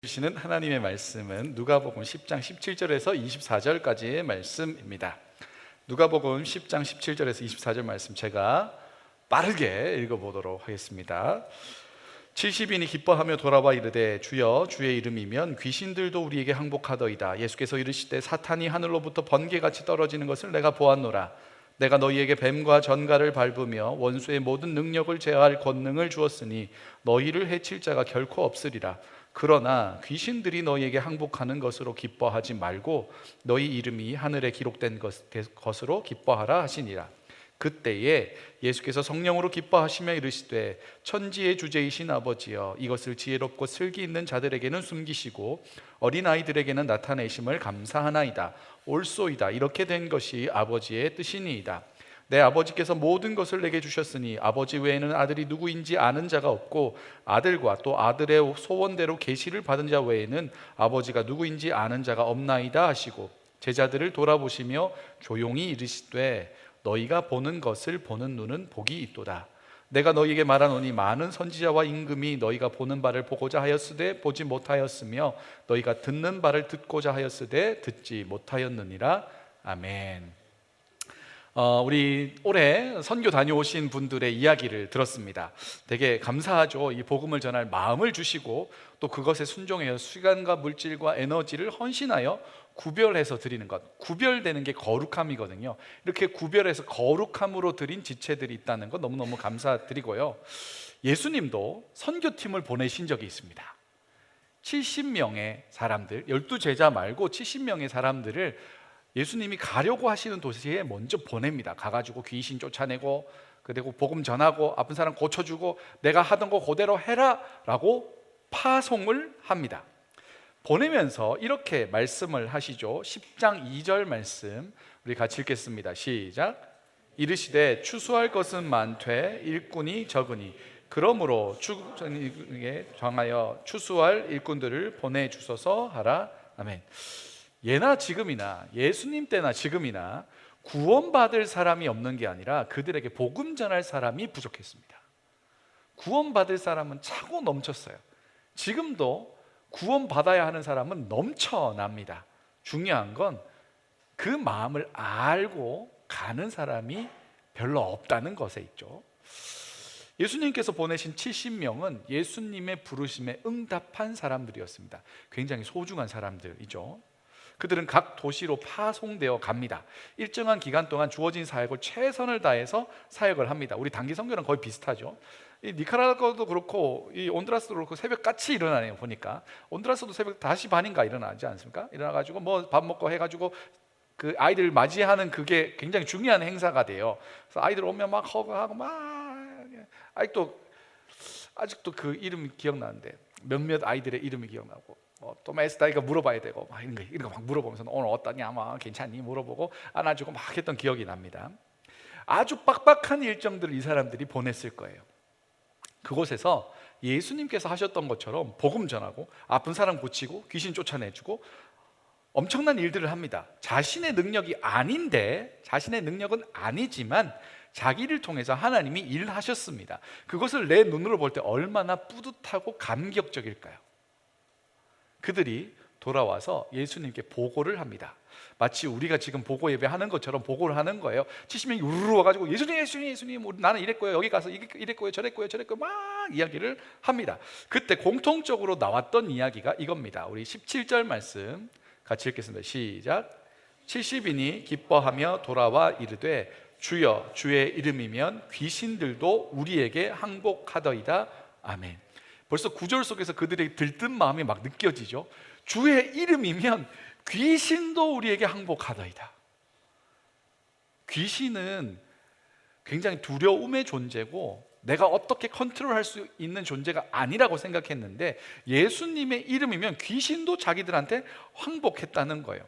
주시는 하나님의 말씀은 누가복음 10장 17절에서 24절까지의 말씀입니다. 누가복음 10장 17절에서 24절 말씀 제가 빠르게 읽어보도록 하겠습니다. 70인이 기뻐하며 돌아와 이르되 주여 주의 이름이면 귀신들도 우리에게 항복하더이다. 예수께서 이르시되 사탄이 하늘로부터 번개같이 떨어지는 것을 내가 보았노라. 내가 너희에게 뱀과 전갈을 밟으며 원수의 모든 능력을 제어할 권능을 주었으니 너희를 해칠 자가 결코 없으리라. 그러나 귀신들이 너희에게 항복하는 것으로 기뻐하지 말고 너희 이름이 하늘에 기록된 것으로 기뻐하라 하시니라. 그때에 예수께서 성령으로 기뻐하시며 이르시되 천지의 주제이신 아버지여 이것을 지혜롭고 슬기 있는 자들에게는 숨기시고 어린아이들에게는 나타내심을 감사하나이다. 옳소이다. 이렇게 된 것이 아버지의 뜻이니이다. 내 아버지께서 모든 것을 내게 주셨으니 아버지 외에는 아들이 누구인지 아는 자가 없고 아들과 또 아들의 소원대로 계시를 받은 자 외에는 아버지가 누구인지 아는 자가 없나이다 하시고 제자들을 돌아보시며 조용히 이르시되 너희가 보는 것을 보는 눈은 복이 있도다. 내가 너희에게 말하노니 많은 선지자와 임금이 너희가 보는 바를 보고자 하였으되 보지 못하였으며 너희가 듣는 바를 듣고자 하였으되 듣지 못하였느니라. 아멘. 우리 올해 선교 다녀오신 분들의 이야기를 들었습니다. 되게 감사하죠. 이 복음을 전할 마음을 주시고 또 그것에 순종해서 시간과 물질과 에너지를 헌신하여 구별해서 드리는 것. 구별되는 게 거룩함이거든요. 이렇게 구별해서 거룩함으로 드린 지체들이 있다는 것 너무너무 감사드리고요. 예수님도 선교팀을 보내신 적이 있습니다. 70명의 사람들, 12제자 말고 70명의 사람들을 예수님이 가려고 하시는 도시에 먼저 보냅니다. 가가지고 귀신 쫓아내고 그리고 복음 전하고 아픈 사람 고쳐주고 내가 하던 거 그대로 해라 라고 파송을 합니다. 보내면서 이렇게 말씀을 하시죠. 10장 2절 말씀 우리 같이 읽겠습니다. 시작. 이르시되 추수할 것은 많되 일꾼이 적으니 그러므로 추수에 정하여 추수할 일꾼들을 보내주소서 하라. 아멘. 예나 지금이나 예수님 때나 지금이나 구원받을 사람이 없는 게 아니라 그들에게 복음 전할 사람이 부족했습니다. 구원받을 사람은 차고 넘쳤어요. 지금도 구원받아야 하는 사람은 넘쳐납니다. 중요한 건 그 마음을 알고 가는 사람이 별로 없다는 것에 있죠. 예수님께서 보내신 70명은 예수님의 부르심에 응답한 사람들이었습니다. 굉장히 소중한 사람들이죠. 그들은 각 도시로 파송되어 갑니다. 일정한 기간 동안 주어진 사역을 최선을 다해서 사역을 합니다. 우리 단기 선교랑 거의 비슷하죠. 이 니카라과도 그렇고 이 온두라스도 그렇고 새벽같이 일어나네요. 보니까 온두라스도 새벽 5시 반인가 일어나지 않습니까? 일어나가지고 뭐 밥 먹고 해가지고 그 아이들 맞이하는 그게 굉장히 중요한 행사가 돼요. 그래서 아이들 오면 막 허그하고 막 아직도 그 이름이 기억나는데 몇몇 아이들의 이름이 기억나고 또메스다이가 물어봐야 되고 막 이런 거 막 물어보면서 오늘 어떠냐 막 괜찮니 물어보고 안아주고 막 했던 기억이 납니다. 아주 빡빡한 일정들을 이 사람들이 보냈을 거예요. 그곳에서 예수님께서 하셨던 것처럼 복음 전하고 아픈 사람 고치고 귀신 쫓아내주고 엄청난 일들을 합니다. 자신의 능력이 아닌데 자신의 능력은 아니지만 자기를 통해서 하나님이 일하셨습니다. 그것을 내 눈으로 볼 때 얼마나 뿌듯하고 감격적일까요? 그들이 돌아와서 예수님께 보고를 합니다. 마치 우리가 지금 보고 예배하는 것처럼 보고를 하는 거예요. 70명이 우르르 와가지고 예수님 나는 이랬고요, 여기 가서 이랬고요, 저랬고요 막 이야기를 합니다. 그때 공통적으로 나왔던 이야기가 이겁니다. 우리 17절 말씀 같이 읽겠습니다. 시작. 70인이 기뻐하며 돌아와 이르되 주여 주의 이름이면 귀신들도 우리에게 항복하더이다. 아멘. 벌써 구절 속에서 그들의 들뜬 마음이 막 느껴지죠. 주의 이름이면 귀신도 우리에게 항복하더이다. 귀신은 굉장히 두려움의 존재고 내가 어떻게 컨트롤할 수 있는 존재가 아니라고 생각했는데 예수님의 이름이면 귀신도 자기들한테 항복했다는 거예요.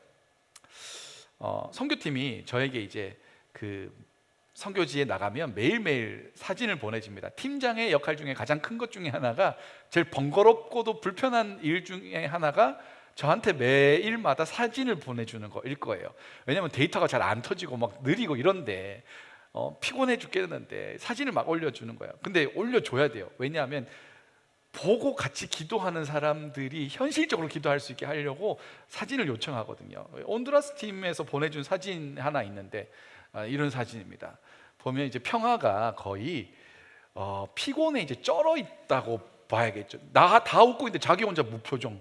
선교팀이 저에게 이제 그 선교지에 나가면 매일매일 사진을 보내줍니다. 팀장의 역할 중에 가장 큰 것 중에 하나가 제일 번거롭고도 불편한 일 중에 하나가 저한테 매일마다 사진을 보내주는 거일 거예요. 왜냐하면 데이터가 잘 안 터지고 막 느리고 이런데 피곤해 죽겠는데 사진을 막 올려주는 거예요. 근데 올려줘야 돼요. 왜냐하면 보고 같이 기도하는 사람들이 현실적으로 기도할 수 있게 하려고 사진을 요청하거든요. 온두라스 팀에서 보내준 사진 하나 있는데 이런 사진입니다. 보면 이제 평화가 거의 피곤에 이제 쩔어 있다고 봐야겠죠. 나 다 웃고 있는데 자기 혼자 무표정.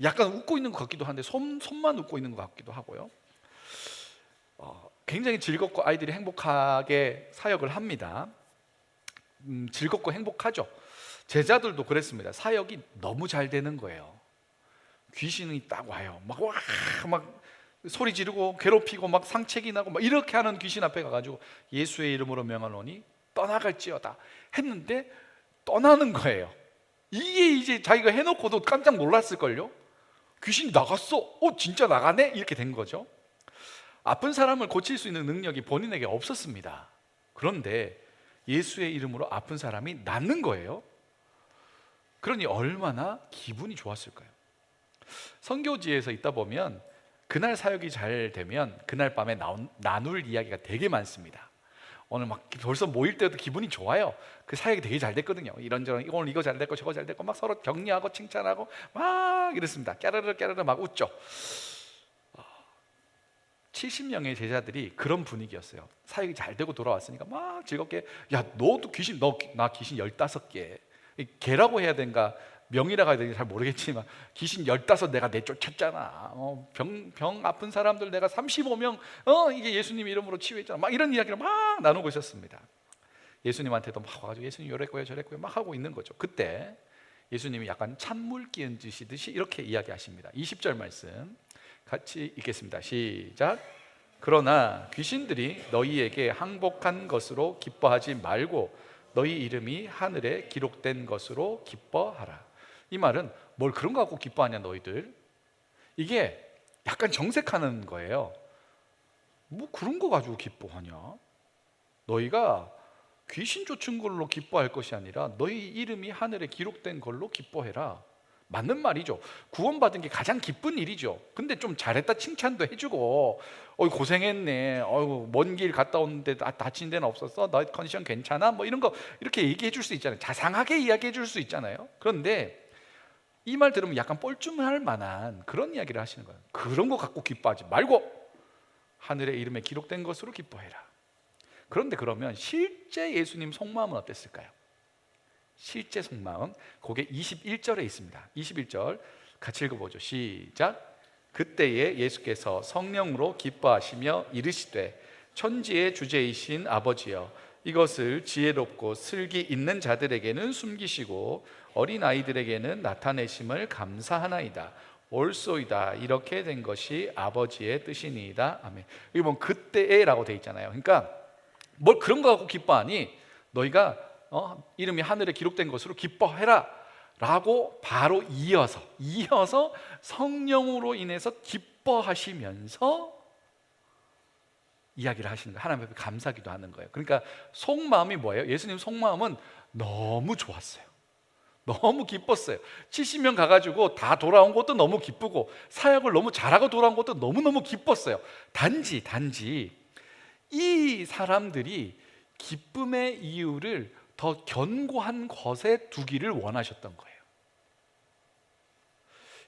약간 웃고 있는 것 같기도 한데 손만 웃고 있는 것 같기도 하고요. 굉장히 즐겁고 아이들이 행복하게 사역을 합니다. 즐겁고 행복하죠. 제자들도 그랬습니다. 사역이 너무 잘 되는 거예요. 귀신이 딱 와요. 막 소리 지르고 괴롭히고 막 상책이 나고 막 이렇게 하는 귀신 앞에 가가지고 예수의 이름으로 명하노니 떠나갈지어다 했는데 떠나는 거예요. 이게 이제 자기가 해놓고도 깜짝 놀랐을걸요. 귀신이 나갔어. 진짜 나가네? 이렇게 된 거죠. 아픈 사람을 고칠 수 있는 능력이 본인에게 없었습니다. 그런데 예수의 이름으로 아픈 사람이 낫는 거예요. 그러니 얼마나 기분이 좋았을까요? 선교지에서 있다 보면 그날 사역이 잘 되면 그날 밤에 나눌 이야기가 되게 많습니다. 오늘 막 벌써 모일 때도 기분이 좋아요. 그 사역이 되게 잘 됐거든요. 이런저런 오늘 이거 잘 됐고 저거 잘 됐고 막 서로 격려하고 칭찬하고 막 이랬습니다. 깨르르 깨르르 막 웃죠. 70명의 제자들이 그런 분위기였어요. 사역이 잘 되고 돌아왔으니까 막 즐겁게 야 너도 나 귀신 15개 개라고 해야 되는가 명이라고 해야 되는지 잘 모르겠지만 귀신 15 내가 내쫓았잖아. 병 아픈 사람들 내가 35명 이게 예수님 이름으로 치유했잖아. 막 이런 이야기를 막 나누고 있었습니다. 예수님한테도 막 와가지고 예수님 요랬고요 저랬고요 막 하고 있는 거죠. 그때 예수님이 약간 찬물 끼얹으시듯이 이렇게 이야기하십니다. 20절 말씀 같이 읽겠습니다. 시작. 그러나 귀신들이 너희에게 항복한 것으로 기뻐하지 말고 너희 이름이 하늘에 기록된 것으로 기뻐하라. 이 말은 뭘 그런 거 갖고 기뻐하냐 너희들. 이게 약간 정색하는 거예요. 뭐 그런 거 가지고 기뻐하냐. 너희가 귀신 쫓은 걸로 기뻐할 것이 아니라 너희 이름이 하늘에 기록된 걸로 기뻐해라. 맞는 말이죠. 구원받은 게 가장 기쁜 일이죠. 근데 좀 잘했다 칭찬도 해주고 고생했네. 먼 길 갔다 오는데 다친 데는 없었어? 너 컨디션 괜찮아? 뭐 이런 거 이렇게 얘기해 줄 수 있잖아요. 자상하게 이야기해 줄 수 있잖아요. 그런데 이 말 들으면 약간 뻘쭘할 만한 그런 이야기를 하시는 거예요. 그런 거 갖고 기뻐하지 말고 하늘의 이름에 기록된 것으로 기뻐해라. 그런데 그러면 실제 예수님 속마음은 어땠을까요? 실제 속마음 그게 21절에 있습니다. 21절 같이 읽어보죠. 시작. 그때에 예수께서 성령으로 기뻐하시며 이르시되 천지의 주제이신 아버지여 이것을 지혜롭고 슬기 있는 자들에게는 숨기시고 어린아이들에게는 나타내심을 감사하나이다. 옳소이다. 이렇게 된 것이 아버지의 뜻이니이다. 아멘. 여기 보면 그때에라고 돼 있잖아요. 그러니까 뭘 그런 거 갖고 기뻐하니 너희가 이름이 하늘에 기록된 것으로 기뻐해라 라고 바로 이어서 성령으로 인해서 기뻐하시면서 이야기를 하시는 거예요. 하나님 앞에 감사기도 하는 거예요. 그러니까 속마음이 뭐예요? 예수님 속마음은 너무 좋았어요. 너무 기뻤어요. 70명 가가지고 다 돌아온 것도 너무 기쁘고 사역을 너무 잘하고 돌아온 것도 너무너무 기뻤어요. 단지 이 사람들이 기쁨의 이유를 더 견고한 것에 두기를 원하셨던 거예요.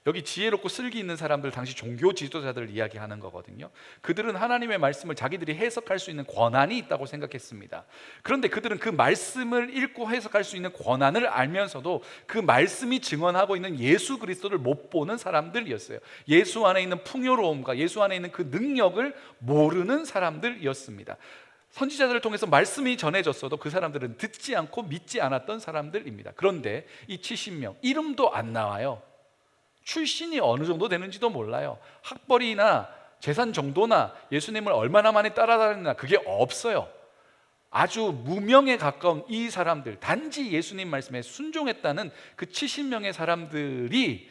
여기 지혜롭고 슬기 있는 사람들 당시 종교 지도자들을 이야기하는 거거든요. 그들은 하나님의 말씀을 자기들이 해석할 수 있는 권한이 있다고 생각했습니다. 그런데 그들은 그 말씀을 읽고 해석할 수 있는 권한을 알면서도 그 말씀이 증언하고 있는 예수 그리스도를 못 보는 사람들이었어요. 예수 안에 있는 풍요로움과 예수 안에 있는 그 능력을 모르는 사람들이었습니다. 선지자들을 통해서 말씀이 전해졌어도 그 사람들은 듣지 않고 믿지 않았던 사람들입니다. 그런데 이 70명 이름도 안 나와요. 출신이 어느 정도 되는지도 몰라요. 학벌이나 재산 정도나 예수님을 얼마나 많이 따라다녔나 그게 없어요. 아주 무명에 가까운 이 사람들, 단지 예수님 말씀에 순종했다는 그 70명의 사람들이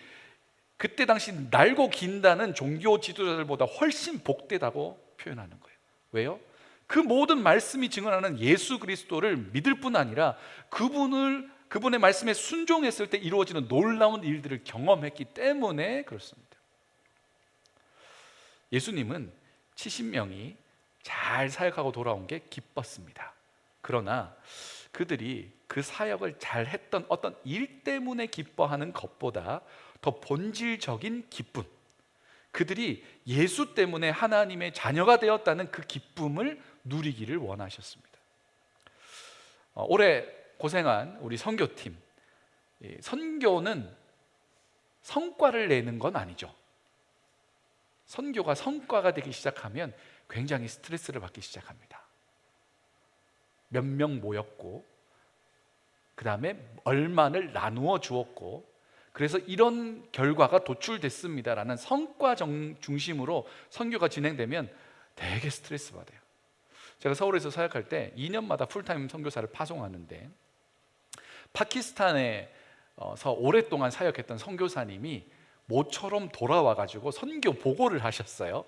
그때 당시 날고 긴다는 종교 지도자들보다 훨씬 복되다고 표현하는 거예요. 왜요? 그 모든 말씀이 증언하는 예수 그리스도를 믿을 뿐 아니라 그분의 말씀에 순종했을 때 이루어지는 놀라운 일들을 경험했기 때문에 그렇습니다. 예수님은 70명이 잘 사역하고 돌아온 게 기뻤습니다. 그러나 그들이 그 사역을 잘했던 어떤 일 때문에 기뻐하는 것보다 더 본질적인 기쁨, 그들이 예수 때문에 하나님의 자녀가 되었다는 그 기쁨을 누리기를 원하셨습니다. 올해 고생한 우리 선교팀, 선교는 성과를 내는 건 아니죠. 선교가 성과가 되기 시작하면 굉장히 스트레스를 받기 시작합니다. 몇 명 모였고, 그 다음에 얼마를 나누어 주었고, 그래서 이런 결과가 도출됐습니다라는 성과 중심으로 선교가 진행되면 되게 스트레스 받아요. 제가 서울에서 사역할 때 2년마다 풀타임 선교사를 파송하는데, 파키스탄에서 오랫동안 사역했던 선교사님이 모처럼 돌아와가지고 선교 보고를 하셨어요.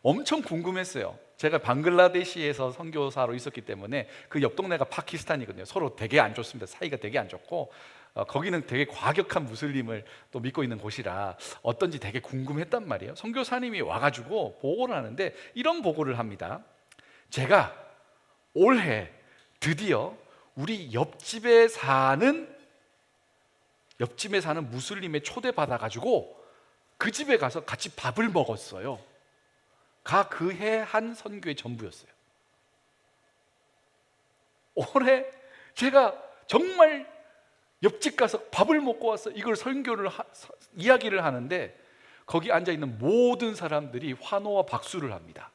엄청 궁금했어요. 제가 방글라데시에서 선교사로 있었기 때문에 그 옆 동네가 파키스탄이거든요. 서로 되게 안 좋습니다. 사이가 되게 안 좋고, 거기는 되게 과격한 무슬림을 또 믿고 있는 곳이라 어떤지 되게 궁금했단 말이에요. 선교사님이 와가지고 보고를 하는데 이런 보고를 합니다. 제가 올해 드디어 우리 옆집에 사는 무슬림에 초대받아가지고 그 집에 가서 같이 밥을 먹었어요. 가 그해 한 선교의 전부였어요. 올해 제가 정말 옆집 가서 밥을 먹고 와서 이걸 이야기를 하는데, 거기 앉아있는 모든 사람들이 환호와 박수를 합니다.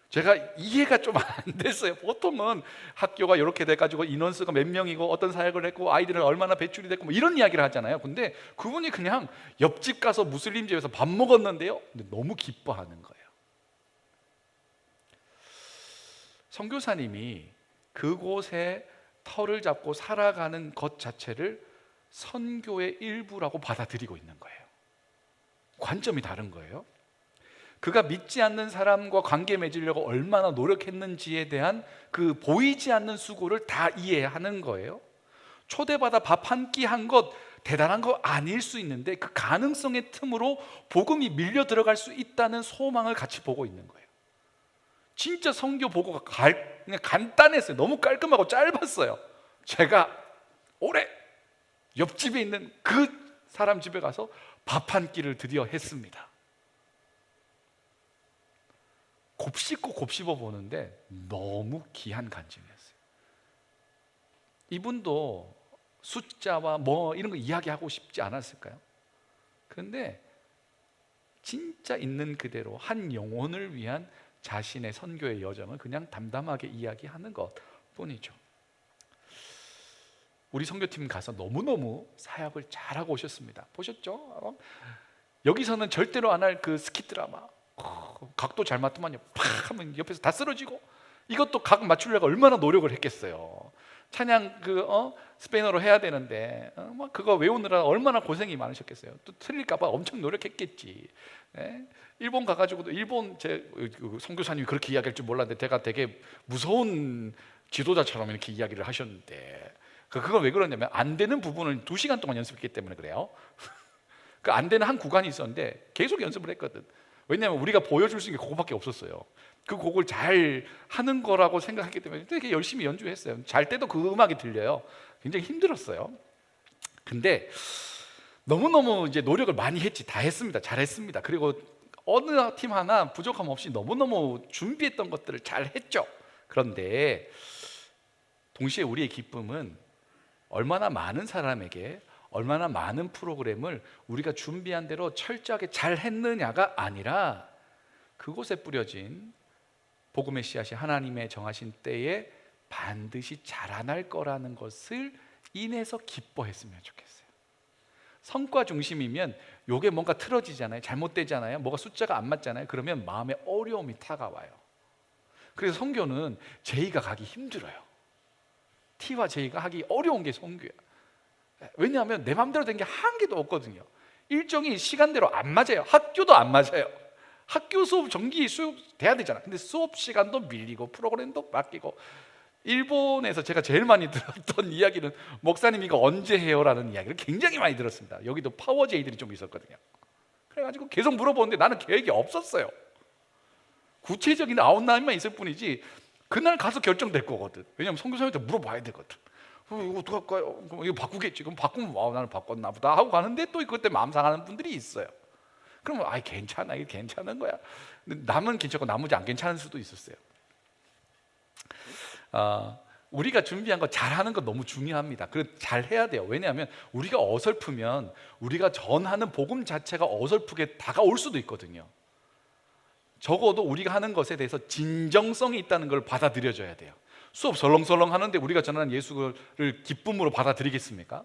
제가 이해가 좀 안 됐어요. 보통은 학교가 이렇게 돼가지고 인원수가 몇 명이고 어떤 사역을 했고 아이들은 얼마나 배출이 됐고 뭐 이런 이야기를 하잖아요. 근데 그분이 그냥 옆집 가서 무슬림 집에서 밥 먹었는데요, 근데 너무 기뻐하는 거예요. 선교사님이 그곳에 터를 잡고 살아가는 것 자체를 선교의 일부라고 받아들이고 있는 거예요. 관점이 다른 거예요. 그가 믿지 않는 사람과 관계 맺으려고 얼마나 노력했는지에 대한 그 보이지 않는 수고를 다 이해하는 거예요. 초대받아 밥 한 끼 한 것 대단한 거 아닐 수 있는데, 그 가능성의 틈으로 복음이 밀려 들어갈 수 있다는 소망을 같이 보고 있는 거예요. 진짜 선교 보고가 그냥 간단했어요. 너무 깔끔하고 짧았어요. 제가 올해 옆집에 있는 그 사람 집에 가서 밥 한 끼를 드디어 했습니다. 곱씹고 곱씹어 보는데 너무 귀한 간증이었어요. 이분도 숫자와 뭐 이런 거 이야기하고 싶지 않았을까요? 그런데 진짜 있는 그대로 한 영혼을 위한 자신의 선교의 여정을 그냥 담담하게 이야기하는 것 뿐이죠. 우리 선교팀 가서 너무너무 사역을 잘하고 오셨습니다. 보셨죠? 여기서는 절대로 안 할 그 스키 드라마, 각도 잘 맞더만요, 팍 하면 옆에서 다 쓰러지고, 이것도 각 맞추려고 얼마나 노력을 했겠어요. 찬양 스페인어로 해야 되는데 그거 외우느라 얼마나 고생이 많으셨겠어요. 또 틀릴까봐 엄청 노력했겠지. 네? 일본 가가지고도 일본 제 선교사님이 그렇게 이야기할 줄 몰랐는데 제가 되게 무서운 지도자처럼 이렇게 이야기를 하셨는데, 그건 왜 그러냐면 안 되는 부분을 2시간 동안 연습했기 때문에 그래요. 그 안 되는 한 구간이 있었는데 계속 연습을 했거든. 왜냐하면 우리가 보여줄 수 있는 게 그거밖에 없었어요. 그 곡을 잘 하는 거라고 생각했기 때문에 되게 열심히 연주했어요. 잘 때도 그 음악이 들려요. 굉장히 힘들었어요. 근데 너무너무 이제 노력을 많이 했지. 다 했습니다. 잘했습니다. 그리고 어느 팀 하나 부족함 없이 너무너무 준비했던 것들을 잘 했죠. 그런데 동시에 우리의 기쁨은 얼마나 많은 사람에게 얼마나 많은 프로그램을 우리가 준비한 대로 철저하게 잘 했느냐가 아니라, 그곳에 뿌려진 복음의 씨앗이 하나님의 정하신 때에 반드시 자라날 거라는 것을 인해서 기뻐했으면 좋겠어요. 성과 중심이면 요게 뭔가 틀어지잖아요. 잘못되잖아요. 뭐가 숫자가 안 맞잖아요. 그러면 마음에 어려움이 다가와요. 그래서 선교는 J가 가기 힘들어요. T와 J가 하기 어려운 게 선교야. 왜냐하면 내 마음대로 된 게 한 개도 없거든요. 일정이 시간대로 안 맞아요. 학교도 안 맞아요. 학교 수업, 정기 수업 돼야 되잖아. 근데 수업 시간도 밀리고 프로그램도 바뀌고. 일본에서 제가 제일 많이 들었던 이야기는 목사님 이거 언제 해요? 라는 이야기를 굉장히 많이 들었습니다. 여기도 파워제이들이 좀 있었거든요. 그래가지고 계속 물어보는데 나는 계획이 없었어요. 구체적인 아웃라인만 있을 뿐이지 그날 가서 결정될 거거든. 왜냐하면 선교사님한테 물어봐야 되거든. 이거 어떡할까요? 그럼 이거 바꾸겠지. 그럼 바꾸면 나는 바꿨나 보다 하고 가는데 또 그때 마음 상하는 분들이 있어요. 그러면 괜찮아, 이게 괜찮은 거야. 근데 남은 괜찮고 나머지 안 괜찮을 수도 있었어요. 우리가 준비한 거 잘하는 거 너무 중요합니다. 잘 해야 돼요. 왜냐하면 우리가 어설프면 우리가 전하는 복음 자체가 어설프게 다가올 수도 있거든요. 적어도 우리가 하는 것에 대해서 진정성이 있다는 걸 받아들여줘야 돼요. 수업 설렁설렁 하는데 우리가 전하는 예수를 기쁨으로 받아들이겠습니까?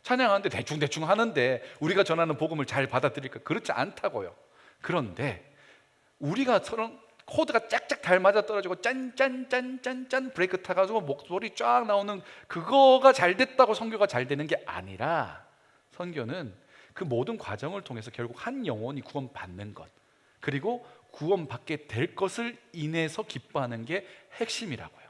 찬양하는데 대충대충 하는데 우리가 전하는 복음을 잘 받아들일까? 그렇지 않다고요. 그런데 우리가 서로 코드가 짝짝 잘 맞아 떨어지고 짠짠짠짠짠 브레이크 타가지고 목소리 쫙 나오는 그거가 잘 됐다고 선교가 잘 되는 게 아니라, 선교는 그 모든 과정을 통해서 결국 한 영혼이 구원받는 것, 그리고 구원받게 될 것을 인해서 기뻐하는 게 핵심이라고요.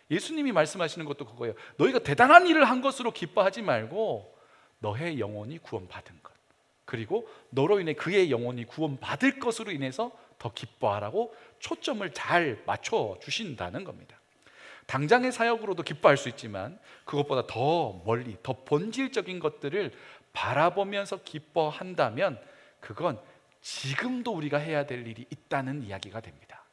예수님이 말씀하시는 것도 그거예요. 너희가 대단한 일을 한 것으로 기뻐하지 말고 너의 영혼이 구원받은 것, 그리고 너로 인해 그의 영혼이 구원받을 것으로 인해서 더 기뻐하라고 초점을 잘 맞춰 주신다는 겁니다. 당장의 사역으로도 기뻐할 수 있지만 그것보다 더 멀리, 더 본질적인 것들을 바라보면서 기뻐한다면 그건 지금도 우리가 해야 될 일이 있다는 이야기가 됩니다.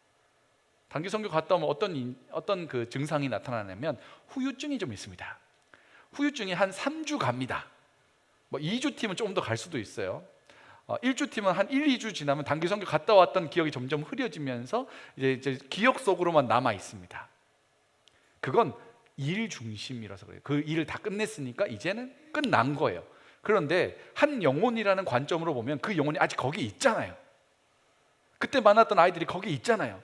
단기 선교 갔다 오면 어떤 그 증상이 나타나냐면 후유증이 좀 있습니다. 후유증이 한 3주 갑니다. 2주 팀은 조금 더 갈 수도 있어요. 1주 팀은 한 1, 2주 지나면 단기 선교 갔다 왔던 기억이 점점 흐려지면서 이제 기억 속으로만 남아 있습니다. 그건 일 중심이라서 그래요. 그 일을 다 끝냈으니까 이제는 끝난 거예요. 그런데 한 영혼이라는 관점으로 보면 그 영혼이 아직 거기 있잖아요. 그때 만났던 아이들이 거기 있잖아요.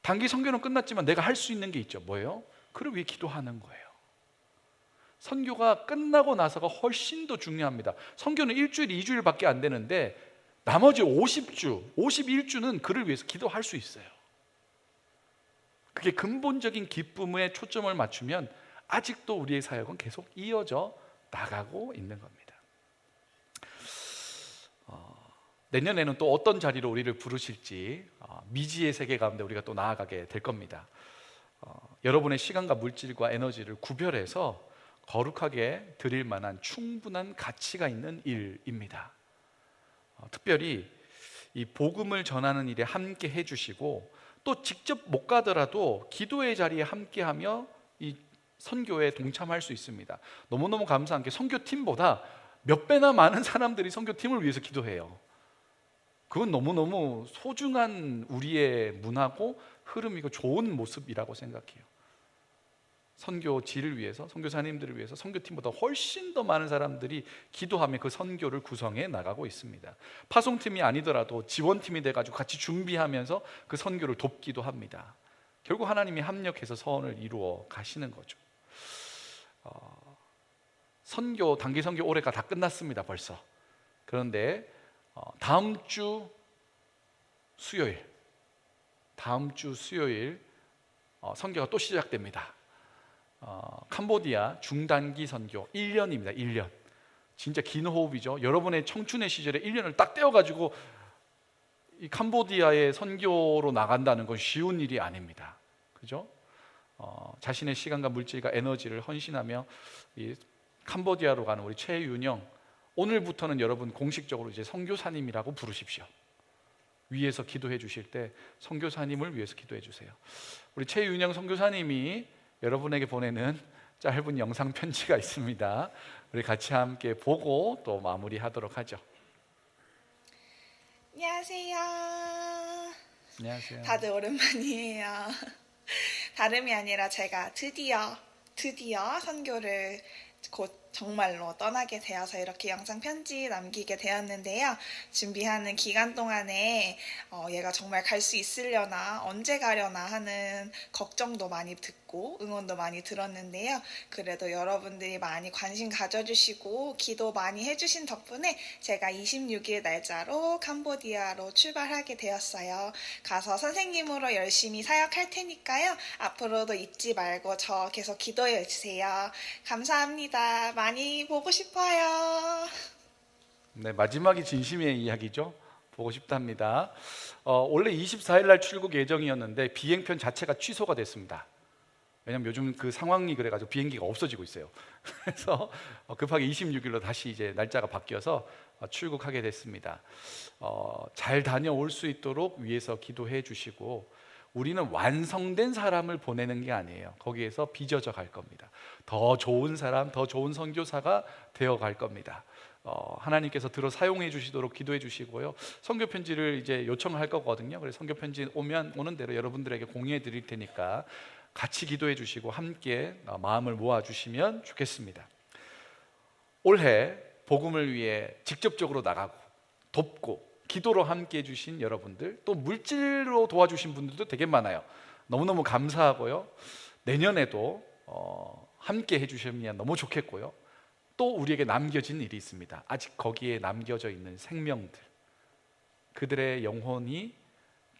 단기 선교는 끝났지만 내가 할 수 있는 게 있죠. 뭐예요? 그를 위해 기도하는 거예요. 선교가 끝나고 나서가 훨씬 더 중요합니다. 선교는 일주일, 2주일밖에 안 되는데 나머지 50주, 51주는 그를 위해서 기도할 수 있어요. 그게 근본적인 기쁨에 초점을 맞추면 아직도 우리의 사역은 계속 이어져 나가고 있는 겁니다. 내년에는 또 어떤 자리로 우리를 부르실지 미지의 세계 가운데 우리가 또 나아가게 될 겁니다. 여러분의 시간과 물질과 에너지를 구별해서 거룩하게 드릴 만한 충분한 가치가 있는 일입니다. 특별히 이 복음을 전하는 일에 함께 해주시고 또 직접 못 가더라도 기도의 자리에 함께하며 이 선교에 동참할 수 있습니다. 너무너무 감사한 게 선교팀보다 몇 배나 많은 사람들이 선교팀을 위해서 기도해요. 그건 너무너무 소중한 우리의 문화고 흐름이고 좋은 모습이라고 생각해요. 선교지를 위해서, 선교사님들을 위해서 선교팀보다 훨씬 더 많은 사람들이 기도하며 그 선교를 구성해 나가고 있습니다. 파송팀이 아니더라도 지원팀이 돼가지고 같이 준비하면서 그 선교를 돕기도 합니다. 결국 하나님이 합력해서 서원을 이루어 가시는 거죠. 선교, 단기 선교 올해가 다 끝났습니다. 벌써. 그런데 다음 주 수요일 선교가 또 시작됩니다. 캄보디아 중단기 선교 1년입니다. 1년. 진짜 긴 호흡이죠. 여러분의 청춘의 시절에 1년을 딱 떼어가지고 이 캄보디아의 선교로 나간다는 건 쉬운 일이 아닙니다. 그죠? 자신의 시간과 물질과 에너지를 헌신하며 이 캄보디아로 가는 우리 최윤영, 오늘부터는 여러분 공식적으로 이제 선교사님이라고 부르십시오. 위에서 기도해 주실 때 선교사님을 위해서 기도해 주세요. 우리 최윤영 선교사님이 여러분에게 보내는 짧은 영상 편지가 있습니다. 우리 같이 함께 보고 또 마무리하도록 하죠. 안녕하세요. 안녕하세요. 다들 오랜만이에요. 다름이 아니라 제가 드디어 선교를 곧 정말로 떠나게 되어서 이렇게 영상 편지 남기게 되었는데요. 준비하는 기간 동안에 얘가 정말 갈 수 있으려나, 언제 가려나 하는 걱정도 많이 듣고 응원도 많이 들었는데요. 그래도 여러분들이 많이 관심 가져주시고 기도 많이 해주신 덕분에 제가 26일 날짜로 캄보디아로 출발하게 되었어요. 가서 선생님으로 열심히 사역할 테니까요. 앞으로도 잊지 말고 저 계속 기도해 주세요. 감사합니다. 많이 보고 싶어요. 네, 마지막이 진심의 이야기죠. 보고 싶답니다. 원래 24일 날 출국 예정이었는데 비행편 자체가 취소가 됐습니다. 왜냐면 요즘 그 상황이 그래가지고 비행기가 없어지고 있어요. 그래서 급하게 26일로 다시 이제 날짜가 바뀌어서 출국하게 됐습니다. 잘 다녀올 수 있도록 위에서 기도해 주시고, 우리는 완성된 사람을 보내는 게 아니에요. 거기에서 빚어져 갈 겁니다. 더 좋은 사람, 더 좋은 선교사가 되어 갈 겁니다. 하나님께서 들어 사용해 주시도록 기도해 주시고요. 선교 편지를 이제 요청할 거거든요. 그래서 선교 편지 오는 대로 여러분들에게 공유해 드릴 테니까 같이 기도해 주시고 함께 마음을 모아 주시면 좋겠습니다. 올해 복음을 위해 직접적으로 나가고 돕고 기도로 함께 해주신 여러분들, 또 물질로 도와주신 분들도 되게 많아요. 너무너무 감사하고요. 내년에도 함께 해주시면 너무 좋겠고요. 또 우리에게 남겨진 일이 있습니다. 아직 거기에 남겨져 있는 생명들, 그들의 영혼이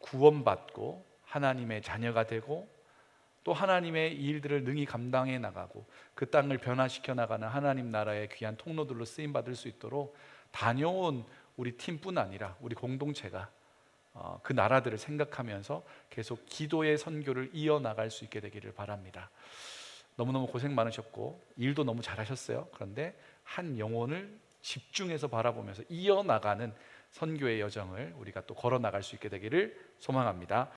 구원받고 하나님의 자녀가 되고 또 하나님의 일들을 능히 감당해 나가고 그 땅을 변화시켜 나가는 하나님 나라의 귀한 통로들로 쓰임받을 수 있도록 다녀온 우리 팀뿐 아니라 우리 공동체가 그 나라들을 생각하면서 계속 기도의 선교를 이어나갈 수 있게 되기를 바랍니다. 너무너무 고생 많으셨고 일도 너무 잘하셨어요. 그런데 한 영혼을 집중해서 바라보면서 이어나가는 선교의 여정을 우리가 또 걸어나갈 수 있게 되기를 소망합니다.